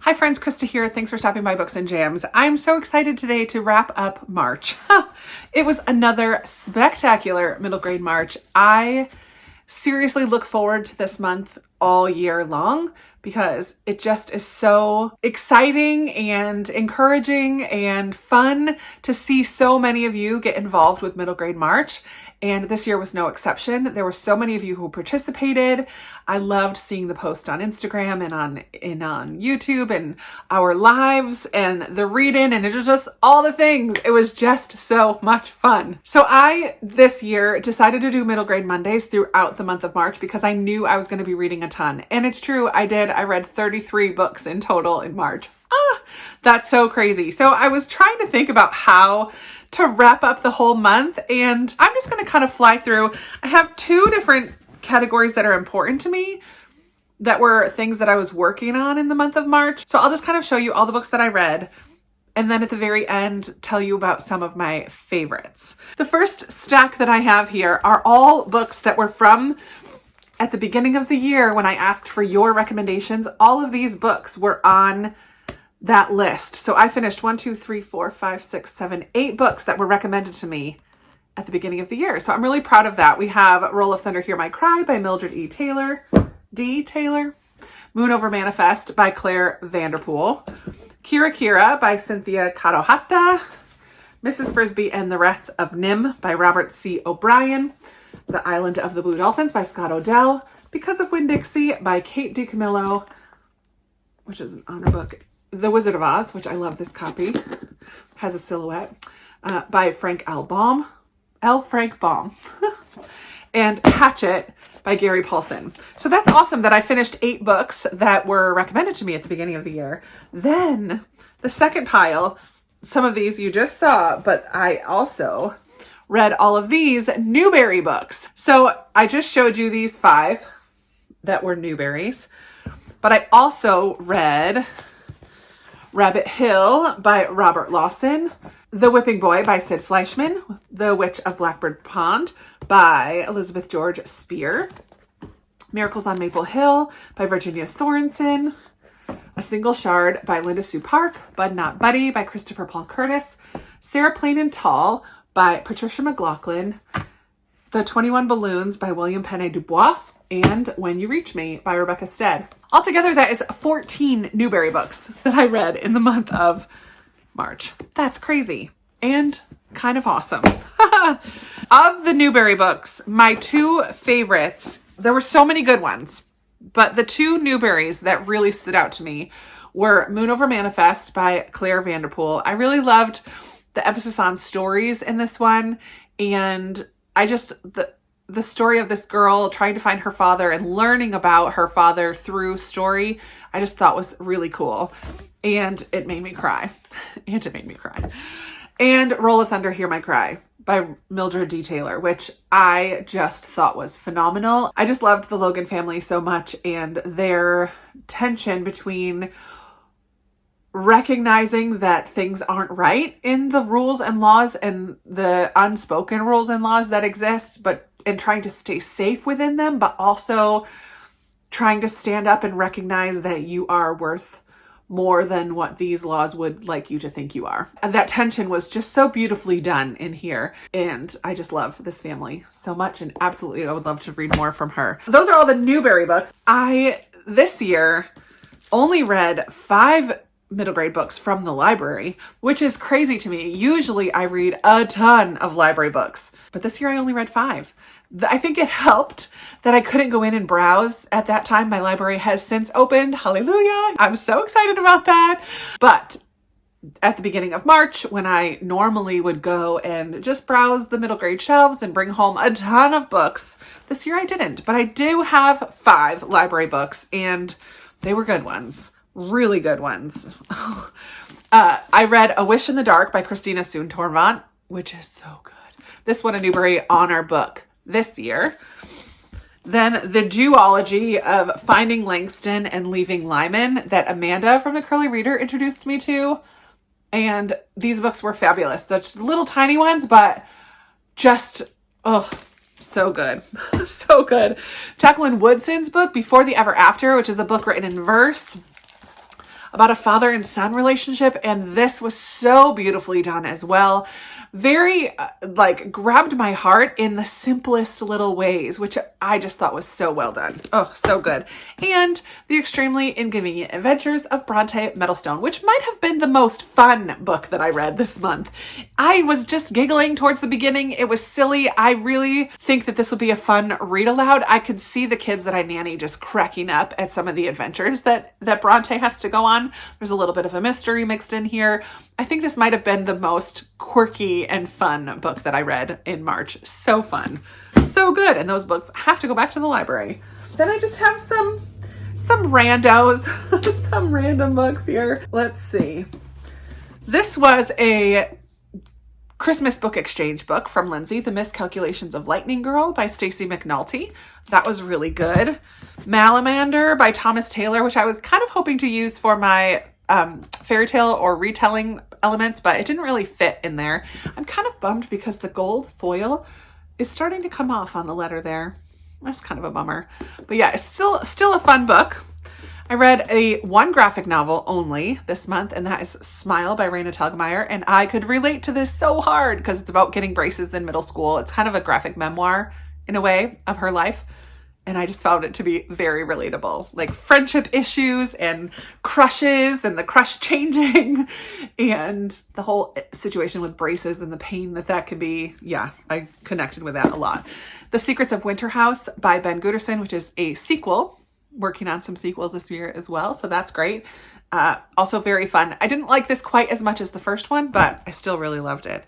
Hi friends, Krista here. Thanks for stopping by Books and Jams. I'm so excited today to wrap up March. It was another spectacular middle grade March. I seriously look forward to this month all year long because it just is so exciting and encouraging and fun to see so many of you get involved with middle grade March. And this year was no exception. There were so many of you who participated. I loved seeing the post on Instagram and on YouTube and our lives and the reading, and it was just all the things. It was just so much fun. So I, this year, decided to do middle grade Mondays throughout the month of March because I knew I was going to be reading a ton. And it's true, I did. I read 33 books in total in March. That's so crazy. So I was trying to think about how to wrap up the whole month, and I'm just going to kind of fly through. I have two different categories that are important to me that were things that I was working on in the month of March. So I'll just kind of show you all the books that I read, and then at the very end, tell you about some of my favorites. The first stack that I have here are all books that were from at the beginning of the year when I asked for your recommendations. All of these books were on that list. So I finished 8 books that were recommended to me at the beginning of the year. So I'm really proud of that. We have Roll of Thunder, Hear My Cry by Mildred Taylor, Moon Over Manifest by Claire Vanderpool, Kira Kira by Cynthia Kadohata, Mrs. Frisbee and the Rats of Nim by Robert C. O'Brien, The Island of the Blue Dolphins by Scott Odell, Because of Winn-Dixie by Kate DiCamillo, which is an honor book, The Wizard of Oz, which I love this copy, has a silhouette, by Frank Baum, and Hatchet by Gary Paulson. So that's awesome that I finished 8 books that were recommended to me at the beginning of the year. Then the second pile, some of these you just saw, but I also read all of these Newbery books. So I just showed you these 5 that were Newberys, but I also read Rabbit Hill by Robert Lawson, The Whipping Boy by Sid Fleischman, The Witch of Blackbird Pond by Elizabeth George Spear, Miracles on Maple Hill by Virginia Sorensen, A Single Shard by Linda Sue Park, Bud Not Buddy by Christopher Paul Curtis, Sarah Plain and Tall by Patricia McLaughlin, The 21 Balloons by William Penne Dubois, and When You Reach Me by Rebecca Stead. Altogether, that is 14 Newbery books that I read in the month of March. That's crazy and kind of awesome. Of the Newbery books, my 2 favorites, there were so many good ones, but the 2 Newberys that really stood out to me were Moon Over Manifest by Claire Vanderpool. I really loved the emphasis on stories in this one, and the story of this girl trying to find her father and learning about her father through story, I just thought was really cool. And it made me cry. And Roll of Thunder, Hear My Cry by Mildred D. Taylor, which I just thought was phenomenal. I just loved the Logan family so much and their tension between recognizing that things aren't right in the rules and laws and the unspoken rules and laws that exist, and trying to stay safe within them, but also trying to stand up and recognize that you are worth more than what these laws would like you to think you are. And that tension was just so beautifully done in here. And I just love this family so much, and absolutely I would love to read more from her. Those are all the Newbery books. I, this year, only read 5 middle grade books from the library, which is crazy to me. Usually I read a ton of library books, but this year I only read 5. I think it helped that I couldn't go in and browse at that time. My library has since opened. Hallelujah. I'm so excited about that. But at the beginning of March, when I normally would go and just browse the middle grade shelves and bring home a ton of books, this year I didn't. But I do have 5 library books, and they were good ones. Really good ones. I read A Wish in the Dark by Christina Soon-Torvant, which is so good. This won a Newbery Honor Book this year. Then the duology of Finding Langston and Leaving Lyman that Amanda from the Curly Reader introduced me to. And these books were fabulous. They're just little tiny ones, but just, so good. So good. Jacqueline Woodson's book, Before the Ever After, which is a book written in verse. about a father and son relationship. And this was so beautifully done as well. Very grabbed my heart in the simplest little ways, which I just thought was so well done. Oh, so good. And The Extremely Inconvenient Adventures of Bronte Meadowstone, which might have been the most fun book that I read this month. I was just giggling towards the beginning. It was silly. I really think that this would be a fun read aloud. I could see the kids that I nanny just cracking up at some of the adventures that Bronte has to go on. There's a little bit of a mystery mixed in here. I think this might have been the most quirky and fun book that I read in March. So fun. So good. And those books have to go back to the library. Then I just have some randos, some random books here. Let's see. This was a Christmas book exchange book from Lindsay, The Miscalculations of Lightning Girl by Stacey McNulty. That was really good. Malamander by Thomas Taylor, which I was kind of hoping to use for my fairy tale or retelling elements, but it didn't really fit in there. I'm kind of bummed because the gold foil is starting to come off on the letter there. That's kind of a bummer. But yeah, it's still a fun book. I read one graphic novel only this month, and that is Smile by Raina Telgemeier. And I could relate to this so hard because it's about getting braces in middle school. It's kind of a graphic memoir in a way of her life. And I just found it to be very relatable, like friendship issues and crushes and the crush changing and the whole situation with braces and the pain that could be. Yeah, I connected with that a lot. The Secrets of Winter House by Ben Gooderson, which is a sequel, working on some sequels this year as well. So that's great. Also very fun. I didn't like this quite as much as the first one, but I still really loved it.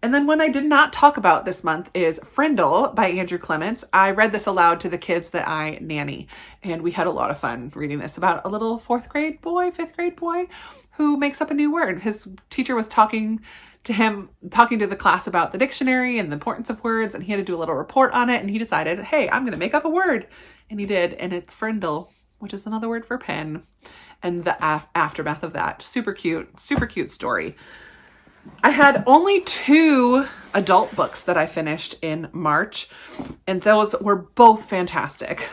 And then one I did not talk about this month is Frindle by Andrew Clements. I read this aloud to the kids that I nanny, and we had a lot of fun reading this about a little fifth grade boy who makes up a new word. His teacher was talking to the class about the dictionary and the importance of words, and he had to do a little report on it, and he decided, hey, I'm going to make up a word. And he did, and it's Frindle, which is another word for pen, and the aftermath of that. Super cute story. I had only 2 adult books that I finished in March, and those were both fantastic.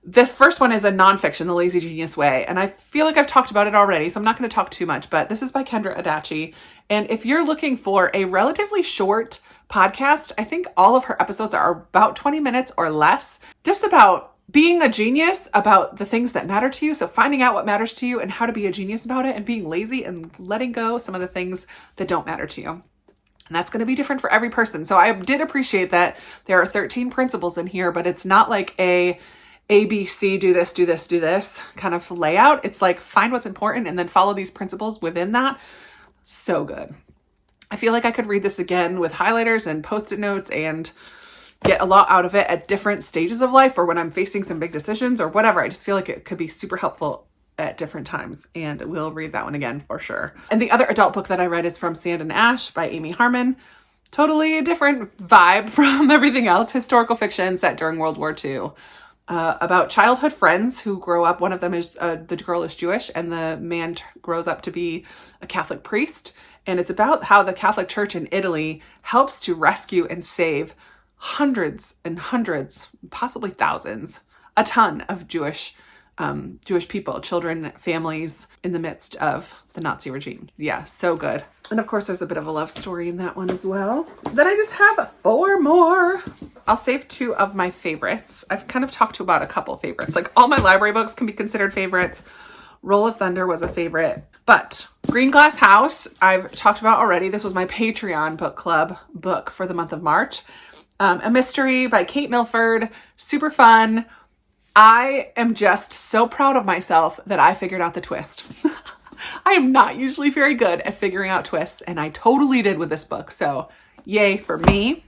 This first one is a nonfiction, The Lazy Genius Way, and I feel like I've talked about it already, so I'm not going to talk too much, but this is by Kendra Adachi. And if you're looking for a relatively short podcast, I think all of her episodes are about 20 minutes or less, just about being a genius about the things that matter to you. So finding out what matters to you and how to be a genius about it, and being lazy and letting go some of the things that don't matter to you. And that's going to be different for every person. So I did appreciate that there are 13 principles in here, but it's not like a B, C, do this kind of layout. It's like find what's important and then follow these principles within that. So good. I feel like I could read this again with highlighters and Post-it notes and get a lot out of it at different stages of life, or when I'm facing some big decisions or whatever. I just feel like it could be super helpful at different times, and we'll read that one again for sure. And the other adult book that I read is From Sand and Ash by Amy Harmon. Totally a different vibe from everything else. Historical fiction set during World War II. About childhood friends who grow up. One of them is, the girl is Jewish and the man grows up to be a Catholic priest. And it's about how the Catholic Church in Italy helps to rescue and save hundreds and hundreds, possibly thousands, a ton of Jewish people, children, families in the midst of the Nazi regime. Yeah, so good. And of course, there's a bit of a love story in that one as well. Then I just have 4 more. I'll save 2 of my favorites. I've kind of talked to about a couple favorites. Like all my library books can be considered favorites. Roll of Thunder was a favorite, but Green Glass House, I've talked about already. This was my Patreon book club book for the month of March. A mystery by Kate Milford, super fun. I am just so proud of myself that I figured out the twist. I am not usually very good at figuring out twists, and I totally did with this book. So yay for me.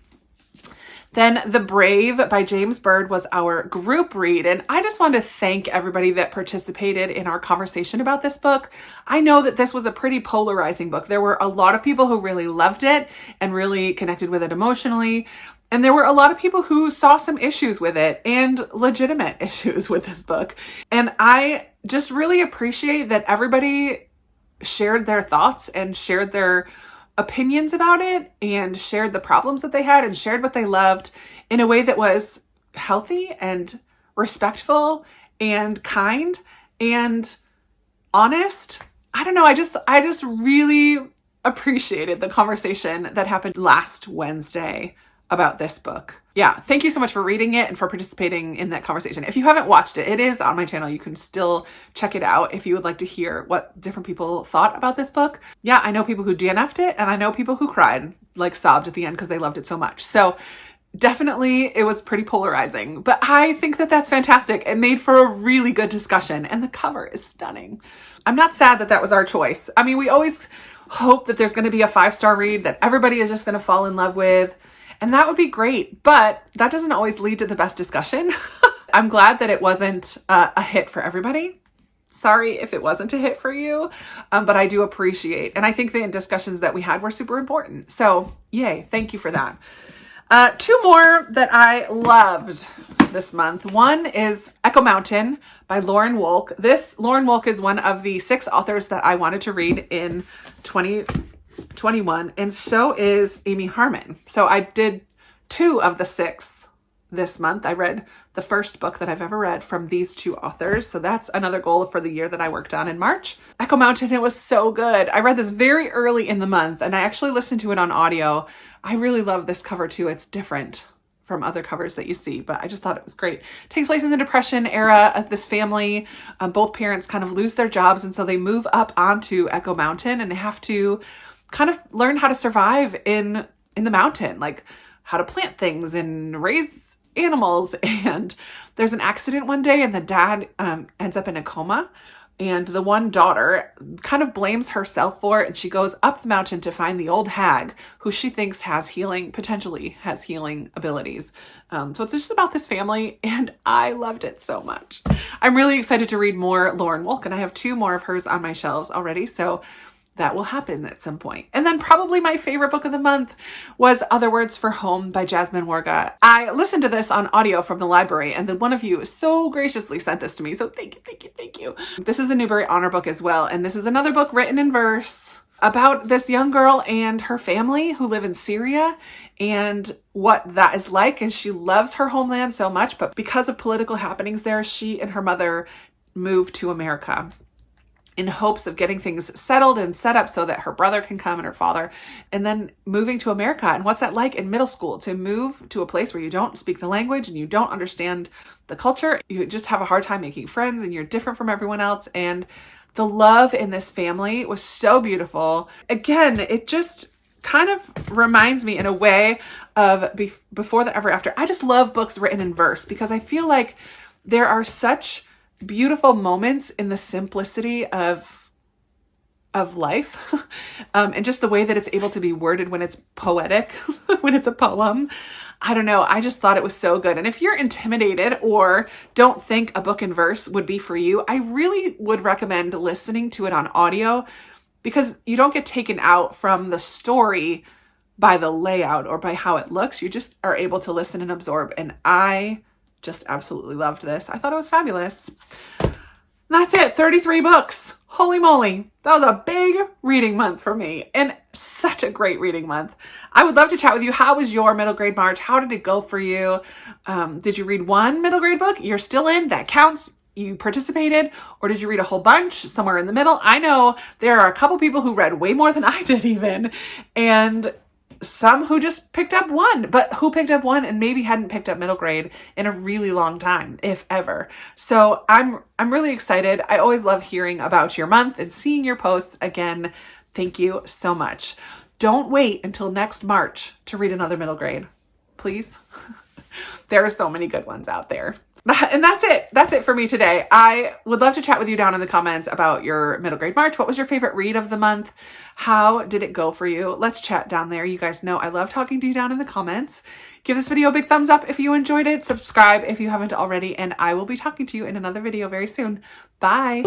Then The Brave by James Bird was our group read. And I just wanted to thank everybody that participated in our conversation about this book. I know that this was a pretty polarizing book. There were a lot of people who really loved it and really connected with it emotionally. And there were a lot of people who saw some issues with it, and legitimate issues with this book. And I just really appreciate that everybody shared their thoughts and shared their opinions about it and shared the problems that they had and shared what they loved in a way that was healthy and respectful and kind and honest. I don't know. I just really appreciated the conversation that happened last Wednesday about this book. Yeah, thank you so much for reading it and for participating in that conversation. If you haven't watched it, it is on my channel. You can still check it out if you would like to hear what different people thought about this book. Yeah, I know people who DNF'd it, and I know people who cried, like sobbed at the end because they loved it so much. So definitely it was pretty polarizing, but I think that that's fantastic. It made for a really good discussion, and the cover is stunning. I'm not sad that that was our choice. I mean, we always hope that there's going to be a 5-star read that everybody is just going to fall in love with. And that would be great, but that doesn't always lead to the best discussion. I'm glad that it wasn't a hit for everybody. Sorry if it wasn't a hit for you, but I do appreciate, and I think the discussions that we had were super important. So yay, thank you for that. 2 more that I loved this month. One is Echo Mountain by Lauren Wolk. Lauren Wolk is one of the 6 authors that I wanted to read in 2021, and so is Amy Harmon. So I did 2 of the 6 this month. I read the first book that I've ever read from these 2 authors. So that's another goal for the year that I worked on in March. Echo Mountain, it was so good. I read this very early in the month, and I actually listened to it on audio. I really love this cover too. It's different from other covers that you see, but I just thought it was great. It takes place in the Depression era of this family. Both parents kind of lose their jobs, and so they move up onto Echo Mountain, and they have to kind of learn how to survive in the mountain, like how to plant things and raise animals. And there's an accident one day, and the dad ends up in a coma, and the one daughter kind of blames herself for it, and she goes up the mountain to find the old hag who she thinks potentially has healing abilities. So it's just about this family, and I loved it so much. I'm really excited to read more Lauren Wolk, and I have 2 more of hers on my shelves already, so that will happen at some point. And then probably my favorite book of the month was Other Words for Home by Jasmine Warga. I listened to this on audio from the library, and then one of you so graciously sent this to me. So thank you, thank you, thank you. This is a Newbery Honor book as well. And this is another book written in verse about this young girl and her family who live in Syria and what that is like. And she loves her homeland so much, but because of political happenings there, she and her mother moved to America in hopes of getting things settled and set up so that her brother can come and her father, and then moving to America. And what's that like in middle school, to move to a place where you don't speak the language and you don't understand the culture? You just have a hard time making friends, and you're different from everyone else. And the love in this family was so beautiful. Again, it just kind of reminds me in a way of Before the Ever After. I just love books written in verse because I feel like there are such beautiful moments in the simplicity of life, and just the way that it's able to be worded when it's poetic, when it's a poem. I don't know. I just thought it was so good. And if you're intimidated or don't think a book in verse would be for you, I really would recommend listening to it on audio, because you don't get taken out from the story by the layout or by how it looks. You just are able to listen and absorb. And I just absolutely loved this. I thought it was fabulous. That's it. 33 books. Holy moly. That was a big reading month for me, and such a great reading month. I would love to chat with you. How was your middle grade March? How did it go for you? Did you read one middle grade book? You're still in. That counts. You participated. Or did you read a whole bunch somewhere in the middle? I know there are a couple people who read way more than I did even, and some who just picked up one, but who picked up one and maybe hadn't picked up middle grade in a really long time, if ever. So I'm really excited. I always love hearing about your month and seeing your posts. Again, thank you so much. Don't wait until next March to read another middle grade, please. There are so many good ones out there. And that's it. That's it for me today. I would love to chat with you down in the comments about your middle grade March. What was your favorite read of the month? How did it go for you? Let's chat down there. You guys know I love talking to you down in the comments. Give this video a big thumbs up if you enjoyed it. Subscribe if you haven't already. And I will be talking to you in another video very soon. Bye.